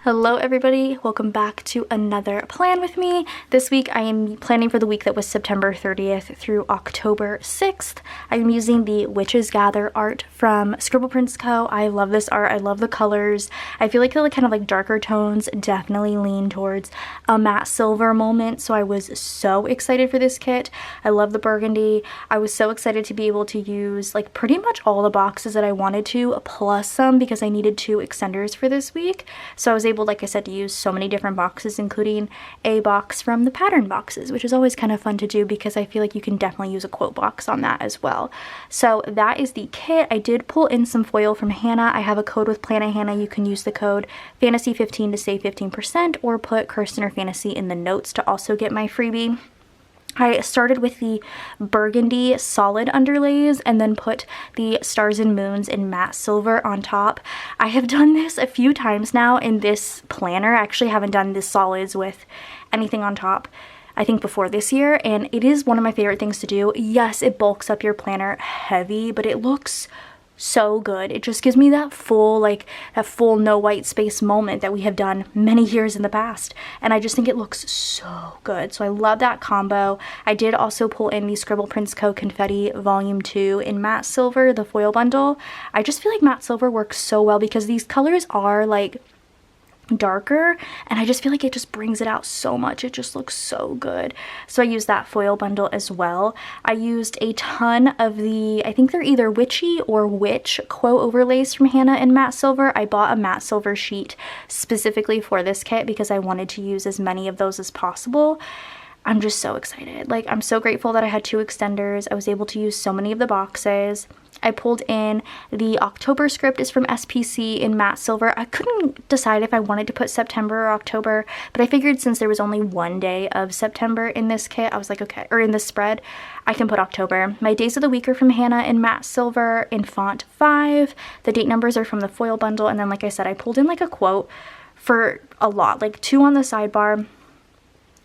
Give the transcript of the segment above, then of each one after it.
Hello everybody, welcome back to another plan with me. This week I am planning for the week that was September 30th through October 6th. I'm using the Witches Gather art from ScribblePrintsCo. I love this art, I love the colors. I feel like the kind of like darker tones definitely lean towards a matte silver moment, so I was so excited for this kit. I love the burgundy. I was so excited to be able to use like pretty much all the boxes that I wanted to, plus some because I needed 2 extenders for this week. So I was able, like I said, to use so many different boxes, including a box from the pattern boxes, which is always kind of fun to do because I feel like you can definitely use a quote box on that as well. So that is the kit. I did pull in some foil from Hannah. I have a code with Plan Hannah. You can use the code Fantasy15 to save 15% or put Kirsten or Fantasy in the notes to also get my freebie. I started with the burgundy solid underlays and then put the stars and moons in matte silver on top. I have done this a few times now in this planner. I actually haven't done the solids with anything on top, I think, before this year, and it is one of my favorite things to do. Yes, it bulks up your planner heavy, but it looks so good. It just gives me that full no white space moment that we have done many years in the past, and I just think it looks so good. So I love that combo. I did also pull in the ScribblePrintsCo Confetti Volume 2 in matte silver, the foil bundle. I just feel like matte silver works so well because these colors are like darker, and I just feel like it just brings it out so much. It just looks so good. So I used that foil bundle as well. I used a ton of the, I think they're either witchy or witch quote overlays from Hannah in matte silver. I bought a matte silver sheet specifically for this kit because I wanted to use as many of those as possible. I'm just so excited. Like, I'm so grateful that I had 2 extenders. I was able to use so many of the boxes. I pulled in the October script is from SPC in matte silver. I couldn't decide if I wanted to put September or October, but I figured since there was only one day of September in this kit, I was like, okay, or in this spread, I can put October. My days of the week are from Hannah in matte silver in font 5. The date numbers are from the foil bundle, and then, like I said, I pulled in like a quote for a lot, like 2 on the sidebar,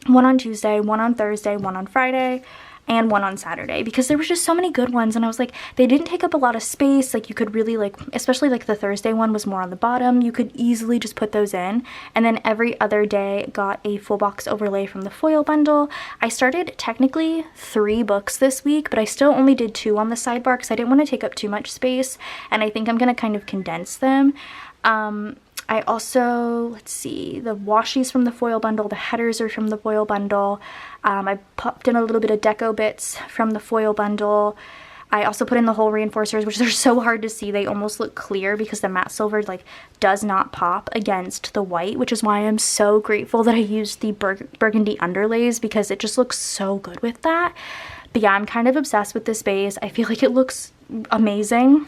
1 on Tuesday, 1 on Thursday, 1 on Friday, and 1 on Saturday, because there was just so many good ones, and I was like, they didn't take up a lot of space. Like, you could really, like, especially like the Thursday one was more on the bottom, you could easily just put those in. And then every other day got a full box overlay from the foil bundle. I started technically 3 books this week, but I still only did 2 on the sidebar because I didn't want to take up too much space, and I think I'm gonna kind of condense them. I also, let's see, the washies from the foil bundle, the headers are from the foil bundle. I popped in a little bit of deco bits from the foil bundle. I also put in the hole reinforcers, which are so hard to see. They almost look clear because the matte silver like does not pop against the white, which is why I'm so grateful that I used the burgundy underlays because it just looks so good with that. But yeah, I'm kind of obsessed with this base. I feel like it looks amazing.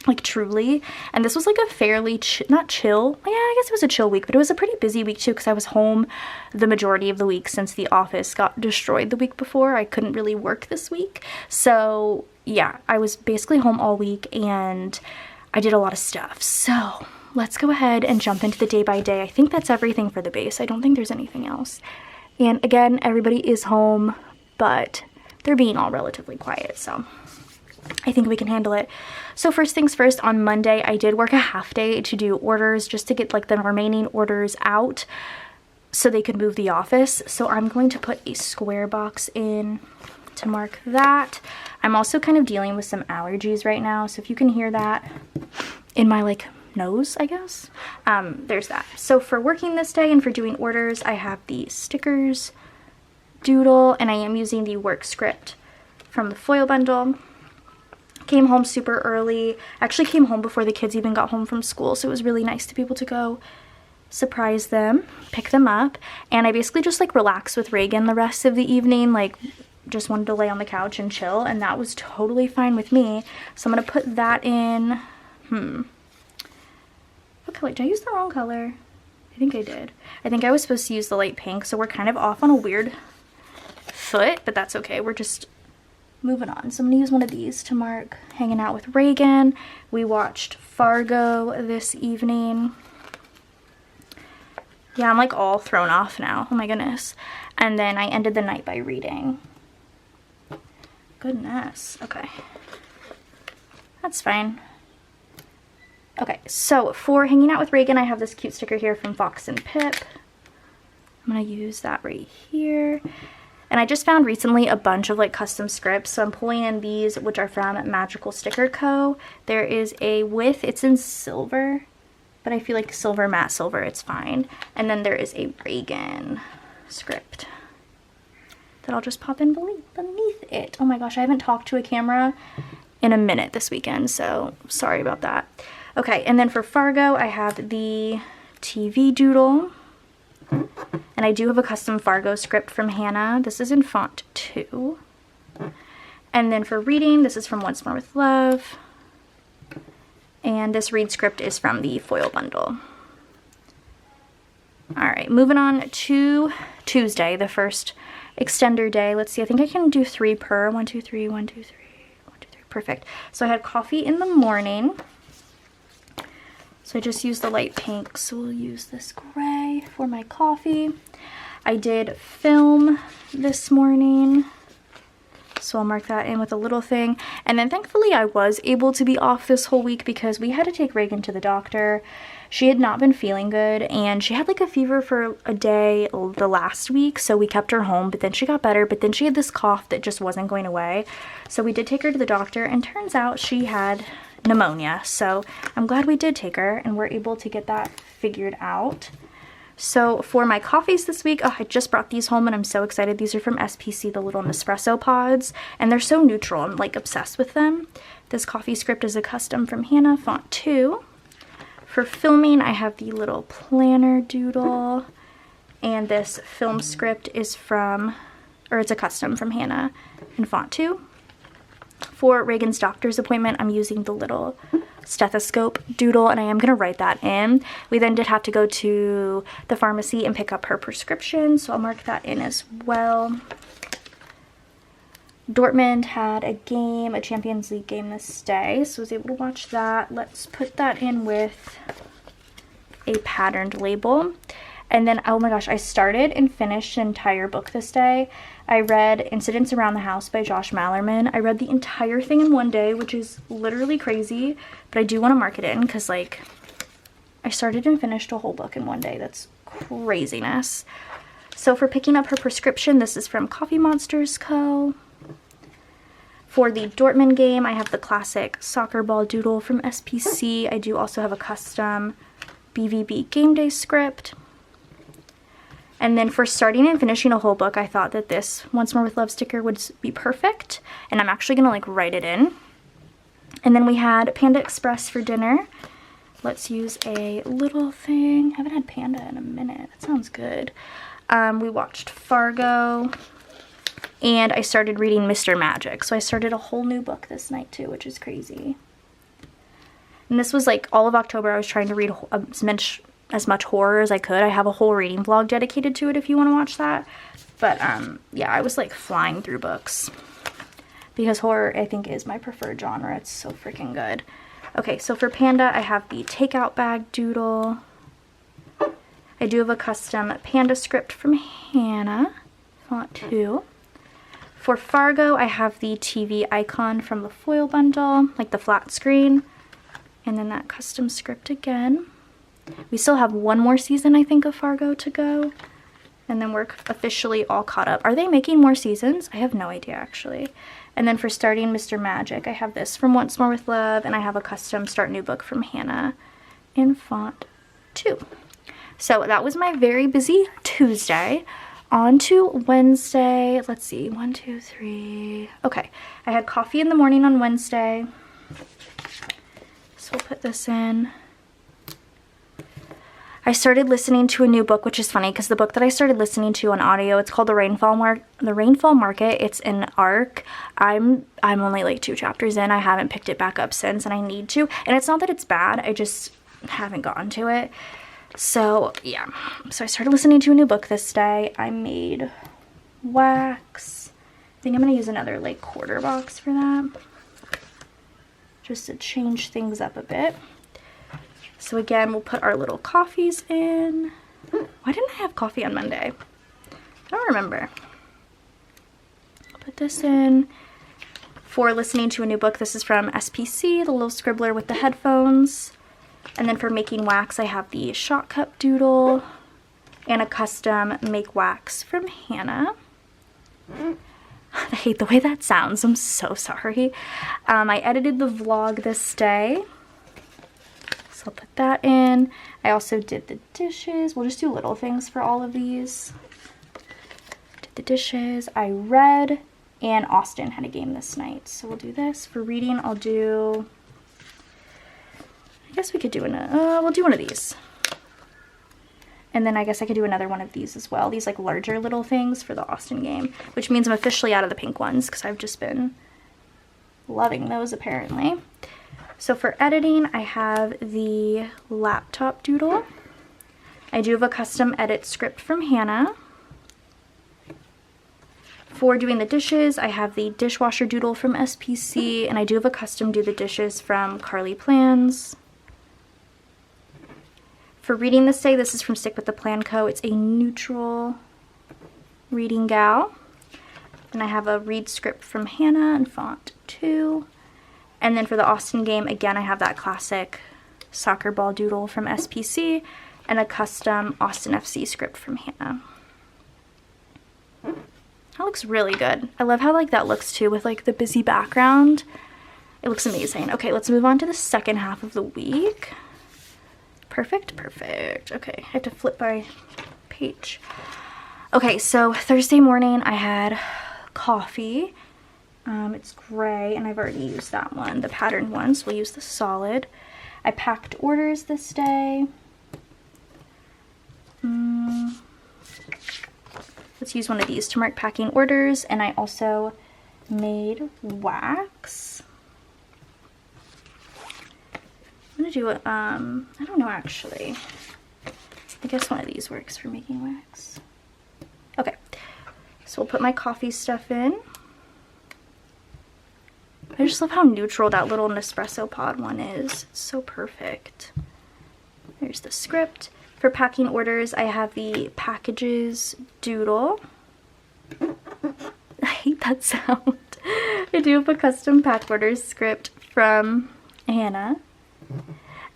Like, truly. And this was like a fairly not chill, yeah, I guess it was a chill week, but it was a pretty busy week too because I was home the majority of the week since the office got destroyed the week before. I couldn't really work this week, so yeah, I was basically home all week and I did a lot of stuff. So let's go ahead and jump into the day by day. I think that's everything for the base. I don't think there's anything else. And again, everybody is home, but they're being all relatively quiet, so I think we can handle it. So first things first, on Monday I did work a half day to do orders just to get like the remaining orders out so they could move the office. So I'm going to put a square box in to mark that. I'm also kind of dealing with some allergies right now, so if you can hear that in my like nose, I guess, there's that. So for working this day and for doing orders, I have the stickers, doodle, and I am using the work script from the foil bundle. Came home super early. Actually came home before the kids even got home from school, so it was really nice to be able to go surprise them, pick them up, and I basically just like relaxed with Reagan the rest of the evening, like just wanted to lay on the couch and chill, and that was totally fine with me. So I'm gonna put that in, what color? Did I use the wrong color? I think I did. I think I was supposed to use the light pink, so we're kind of off on a weird foot, but that's okay. We're just moving on. So I'm gonna use one of these to mark hanging out with Reagan. We watched Fargo this evening. Yeah, I'm like all thrown off now. Oh my goodness. And then I ended the night by reading. Goodness. Okay. That's fine. Okay, so for hanging out with Reagan, I have this cute sticker here from Fox and Pip. I'm going to use that right here. And I just found recently a bunch of like custom scripts, so I'm pulling in these, which are from Magical Sticker Co. There is a with, it's in silver, but I feel like silver, matte silver, it's fine. And then there is a Reagan script that I'll just pop in beneath it. Oh my gosh, I haven't talked to a camera in a minute this weekend, so sorry about that. Okay, and then for Fargo, I have the TV doodle. And I do have a custom Fargo script from Hannah. This is in font 2. And then for reading, this is from Once More with Love. And this read script is from the foil bundle. Alright, moving on to Tuesday, the first extender day. Let's see, I think I can do 3 per. 1, 2, 3, 1, 2, 3, 1, 2, 3. Perfect. So I had coffee in the morning. So I just used the light pink, so we'll use this gray for my coffee. I did film this morning, so I'll mark that in with a little thing. And then thankfully I was able to be off this whole week because we had to take Reagan to the doctor. She had not been feeling good, and she had like a fever for a day the last week, so we kept her home, but then she got better, but then she had this cough that just wasn't going away. So we did take her to the doctor, and turns out she had pneumonia, so I'm glad we did take her and we're able to get that figured out. So for my coffees this week, I just brought these home and I'm so excited. These are from SPC, the little Nespresso pods, and they're so neutral. I'm like obsessed with them. This coffee script is a custom from Hannah, font 2. For filming, I have the little planner doodle, and this film script is from, or it's a custom from Hannah in font 2. For Reagan's doctor's appointment, I'm using the little stethoscope doodle, and I am going to write that in. We then did have to go to the pharmacy and pick up her prescription, so I'll mark that in as well. Dortmund had a game, a Champions League game this day, so I was able to watch that. Let's put that in with a patterned label. And then, oh my gosh, I started and finished an entire book this day. I read Incidents Around the House by Josh Malerman. I read the entire thing in one day, which is literally crazy, but I do want to mark it in because, like, I started and finished a whole book in one day. That's craziness. So for picking up her prescription, this is from Coffee Monsters Co. For the Dortmund game, I have the classic soccer ball doodle from SPC. I do also have a custom BVB game day script. And then for starting and finishing a whole book, I thought that this Once More with Love sticker would be perfect. And I'm actually going to like write it in. And then we had Panda Express for dinner. Let's use a little thing. I haven't had Panda in a minute. That sounds good. We watched Fargo. And I started reading Mr. Magic. So I started a whole new book this night too, which is crazy. And this was like all of October. I was trying to read as much horror as I could. I have a whole reading vlog dedicated to it if you want to watch that. But yeah, I was like flying through books because horror I think is my preferred genre. It's so freaking good. Okay, so for Panda, I have the takeout bag doodle. I do have a custom Panda script from Hannah, font 2. For Fargo, I have the TV icon from the foil bundle, like the flat screen. And then that custom script again. We still have one more season, I think, of Fargo to go. And then we're officially all caught up. Are they making more seasons? I have no idea, actually. And then for starting Mr. Magic, I have this from Once More with Love, and I have a custom Start New Book from Hannah in font 2. So that was my very busy Tuesday. On to Wednesday. Let's see. 1, 2, 3. Okay. I had coffee in the morning on Wednesday. So we'll put this in. I started listening to a new book, which is funny because the book that I started listening to on audio, it's called The Rainfall Market. It's an arc. I'm only like 2 chapters in. I haven't picked it back up since, and I need to. And it's not that it's bad. I just haven't gotten to it. So yeah. So I started listening to a new book this day. I made wax. I think I'm going to use another like quarter box for that, just to change things up a bit. So again, we'll put our little coffees in. Why didn't I have coffee on Monday? I don't remember. Put this in. For listening to a new book, this is from SPC, the little scribbler with the headphones. And then for making wax, I have the shot cup doodle and a custom make wax from Hannah. I hate the way that sounds. I'm so sorry. I edited the vlog this day, so I'll put that in. I also did the dishes. We'll just do little things for all of these. Did the dishes. I read, and Austin had a game this night, so we'll do this. For reading, I'll do, I guess we could do we'll do one of these. And then I guess I could do another one of these as well. These like larger little things for the Austin game, which means I'm officially out of the pink ones because I've just been loving those apparently. So for editing, I have the laptop doodle. I do have a custom edit script from Hannah. For doing the dishes, I have the dishwasher doodle from SPC, and I do have a custom do the dishes from Carly Plans. For reading this day, this is from Stick with the Plan Co. It's a neutral reading gal. And I have a read script from Hannah and font 2. And then for the Austin game, again, I have that classic soccer ball doodle from SPC and a custom Austin FC script from Hannah. That looks really good. I love how like that looks too with like the busy background. It looks amazing. Okay, let's move on to the second half of the week. Perfect, perfect. Okay, I have to flip my page. Okay, so Thursday morning I had coffee. It's gray, and I've already used that one, the patterned one, so we'll use the solid. I packed orders this day. Let's use one of these to mark packing orders, and I also made wax. I'm gonna do I don't know actually. I guess one of these works for making wax. Okay, so we'll put my coffee stuff in. I just love how neutral that little Nespresso pod one is. It's so perfect. There's the script. For packing orders, I have the packages doodle. I hate that sound. I do have a custom pack orders script from Hannah.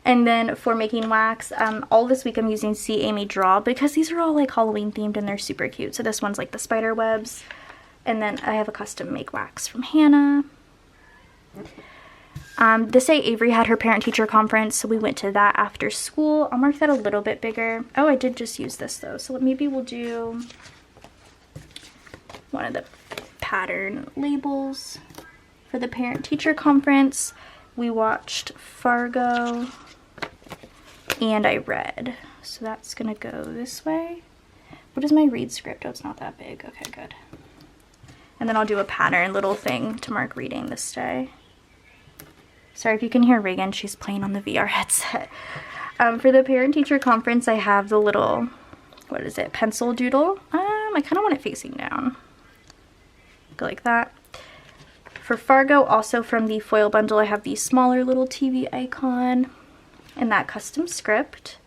And then for making wax, all this week I'm using See Amy Draw because these are all like Halloween themed and they're super cute. So this one's like the spider webs. And then I have a custom make wax from Hannah. This day Avery had her parent-teacher conference, so we went to that after school. I'll mark that a little bit bigger. Oh, I did just use this though, so maybe we'll do one of the pattern labels for the parent-teacher conference. We watched Fargo and I read, so that's gonna go this way. What is my read script? Oh, it's not that big. Okay, good. And then I'll do a pattern little thing to mark reading this day. Sorry if you can hear Reagan, she's playing on the VR headset. For the parent-teacher conference, I have the little, what is it, pencil doodle. I kind of want it facing down. Go like that. For Fargo, also from the foil bundle, I have the smaller little TV icon and that custom script.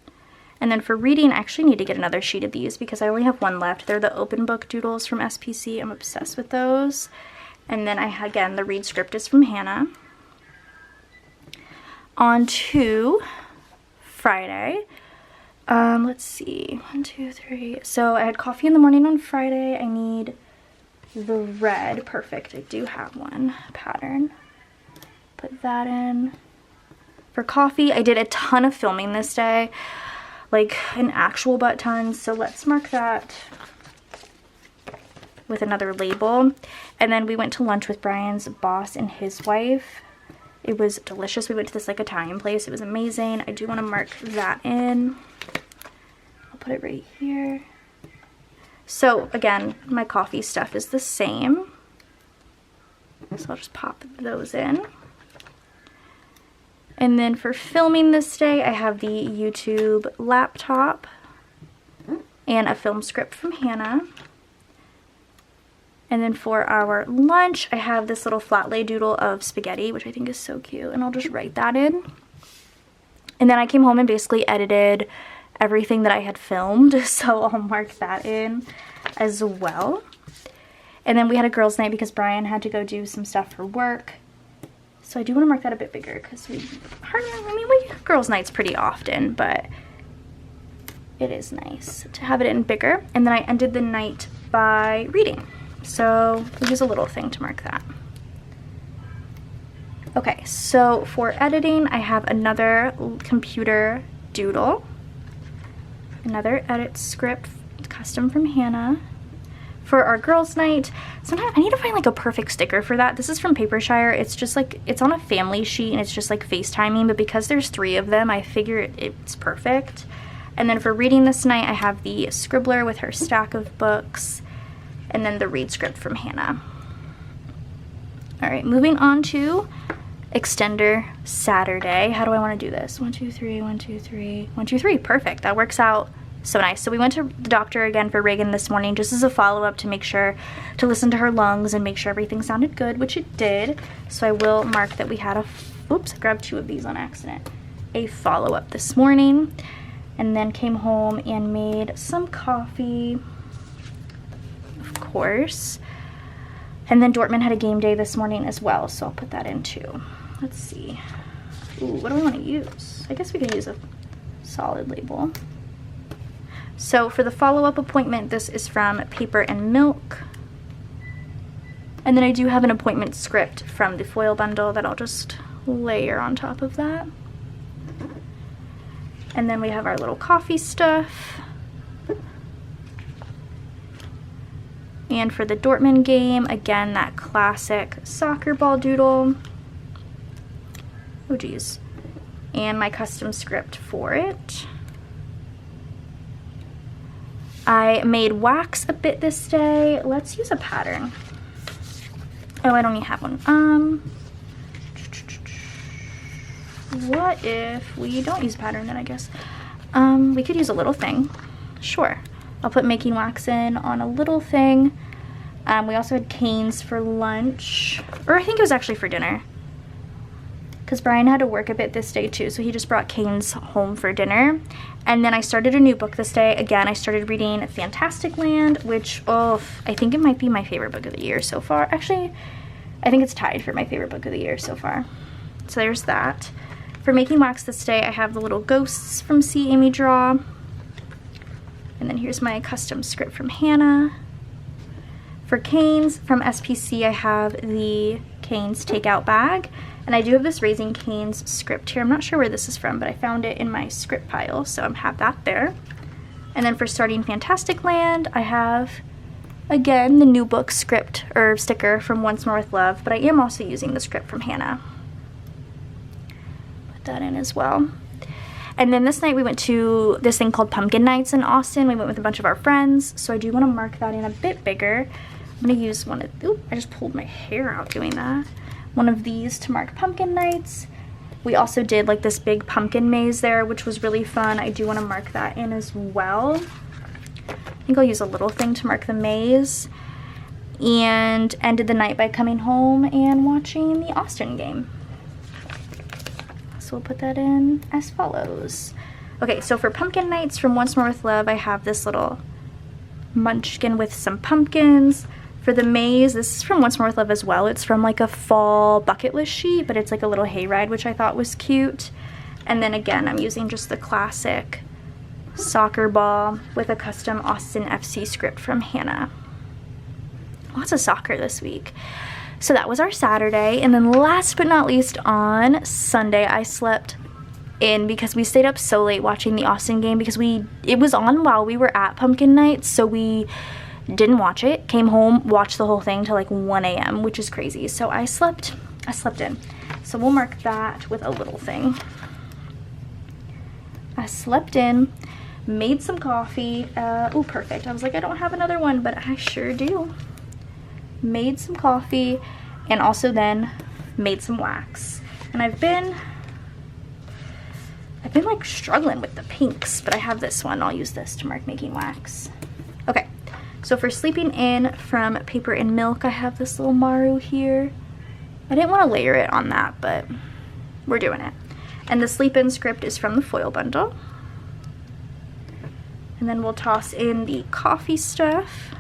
And then for reading, I actually need to get another sheet of these because I only have one left. They're the open book doodles from SPC. I'm obsessed with those. And then again, the read script is from Hannah. On to Friday. Let's see, 1, 2, 3. So I had coffee in the morning on Friday. I need the red. Perfect, I do have one pattern. Put that in. For coffee, I did a ton of filming this day, like an actual butt ton. So let's mark that with another label. And then we went to lunch with Brian's boss and his wife. It was delicious. We went to this like Italian place. It was amazing. I do want to mark that in. I'll put it right here. So again, my coffee stuff is the same. So I'll just pop those in. And then for filming this day, I have the YouTube laptop and a film script from Hannah. And then for our lunch, I have this little flat lay doodle of spaghetti, which I think is so cute. And I'll just write that in. And then I came home and basically edited everything that I had filmed. So I'll mark that in as well. And then we had a girls' night because Brian had to go do some stuff for work. So I do want to mark that a bit bigger because we girls' nights pretty often, but it is nice to have it in bigger. And then I ended the night by reading. So we'll use a little thing to mark that. Okay, so for editing, I have another computer doodle, another edit script custom from Hannah. For our girls' night, sometimes I need to find like a perfect sticker for that. This is from Papershire. It's just like, it's on a family sheet and it's just like FaceTiming, but because there's 3 of them, I figure it's perfect. And then for reading this night, I have the Scribbler with her stack of books, and then the read script from Hannah. All right, moving on to extender Saturday. How do I want to do this? 1, 2, 3, 1, 2, 3, 1, 2, 3. Perfect. That works out so nice. So we went to the doctor again for Reagan this morning just as a follow-up to make sure to listen to her lungs and make sure everything sounded good, which it did. So I will mark that we had a, oops, I grabbed 2 of these on accident, a follow-up this morning, and then came home and made some coffee, of course. And then Dortmund had a game day this morning as well, so I'll put that in too. Let's see. Ooh, what do we want to use? I guess we could use a solid label. So for the follow-up appointment, this is from Paper and Milk. And then I do have an appointment script from the foil bundle that I'll just layer on top of that. And then we have our little coffee stuff. And for the Dortmund game, again, that classic soccer ball doodle. Oh geez. And my custom script for it. I made wax a bit this day. Let's use a pattern. Oh, I don't even have one. What if we don't use a pattern then, I guess? We could use a little thing. Sure. I'll put making wax in on a little thing. We also had canes for lunch. Or I think it was actually for dinner. Because Brian had to work a bit this day too, so he just brought canes home for dinner. And then I started a new book this day. Again, I started reading Fantastic Land, which, oh, I think it might be my favorite book of the year so far. Actually, I think it's tied for my favorite book of the year so far. So there's that. For making wax this day, I have the little ghosts from See Amy Draw. And then here's my custom script from Hannah. For canes from SPC, I have the canes takeout bag. And I do have this Raising Canes script here. I'm not sure where this is from, but I found it in my script pile, so I have that there. And then for starting Fantastic Land, I have, again, the new book script or sticker from Once More with Love, but I am also using the script from Hannah. Put that in as well. And then this night we went to this thing called Pumpkin Nights in Austin. We went with a bunch of our friends, so I do want to mark that in a bit bigger. I'm going to use one of, ooh, I just pulled my hair out doing that. One of these to mark Pumpkin Nights. We also did like this big pumpkin maze there, which was really fun. I do want to mark that in as well. I think I'll use a little thing to mark the maze. And ended the night by coming home and watching the Austin game. So we'll put that in as follows. Okay, so for Pumpkin Nights from Once More with Love, I have this little munchkin with some pumpkins. For the maze, this is from Once More with Love as well. It's from like a fall bucket list sheet, but it's like a little hayride, which I thought was cute. And then again, I'm using just the classic soccer ball with a custom Austin FC script from Hannah. Lots of soccer this week. So that was our Saturday. And then last but not least, on Sunday, I slept in because we stayed up so late watching the Austin game because it was on while we were at Pumpkin Nights, so we didn't watch it, came home, watched the whole thing till like 1 a.m., which is crazy. So I slept in. So we'll mark that with a little thing. I slept in, made some coffee. Oh, perfect. I was like, I don't have another one, but I sure do. Made some coffee and also then made some wax. And I've been like struggling with the pinks, but I have this one. I'll use this to mark making wax. Okay. So for sleeping in from Paper and Milk, I have this little Maru here. I didn't want to layer it on that, but we're doing it. And the sleep in script is from the foil bundle. And then we'll toss in the coffee stuff.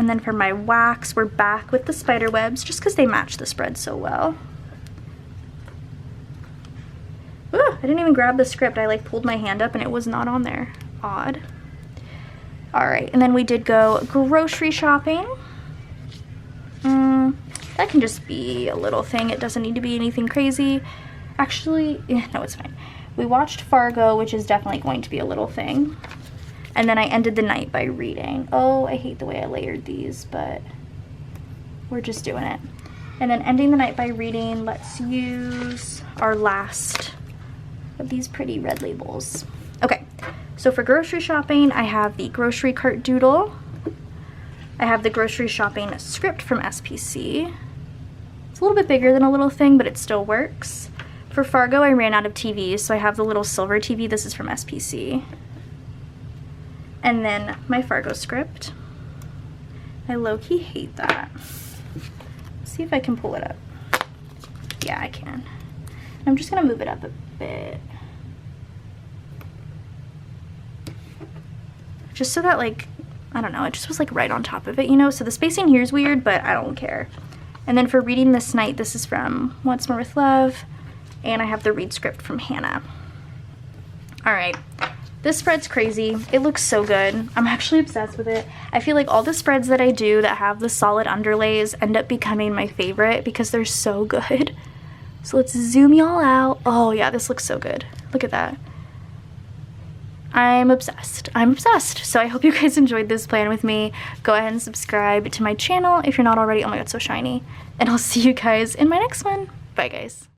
And then for my wax, we're back with the spider webs just because they match the spread so well. Ooh, I didn't even grab the script. I like pulled my hand up and it was not on there. Odd. All right, and then we did go grocery shopping. That can just be a little thing. It doesn't need to be anything crazy. Actually, no, it's fine. We watched Fargo, which is definitely going to be a little thing. And then I ended the night by reading. Oh, I hate the way I layered these, but we're just doing it. And then ending the night by reading, let's use our last of these pretty red labels. Okay, so for grocery shopping, I have the grocery cart doodle. I have the grocery shopping script from SPC. It's a little bit bigger than a little thing, but it still works. For Fargo, I ran out of TVs, so I have the little silver TV. This is from SPC. And then my Fargo script. I low-key hate that. Let's see if I can pull it up. Yeah, I can. I'm just gonna move it up a bit. Just so that, like, I don't know, it just was like right on top of it, you know? So the spacing here is weird, but I don't care. And then for reading this night, this is from Once More With Love, and I have the read script from Hannah. All right, this spread's crazy. It looks so good. I'm actually obsessed with it. I feel like all the spreads that I do that have the solid underlays end up becoming my favorite because they're so good. So let's zoom y'all out. Oh yeah, this looks so good. Look at that. I'm obsessed. I'm obsessed. So I hope you guys enjoyed this plan with me. Go ahead and subscribe to my channel if you're not already. Oh my god, so shiny. And I'll see you guys in my next one. Bye guys.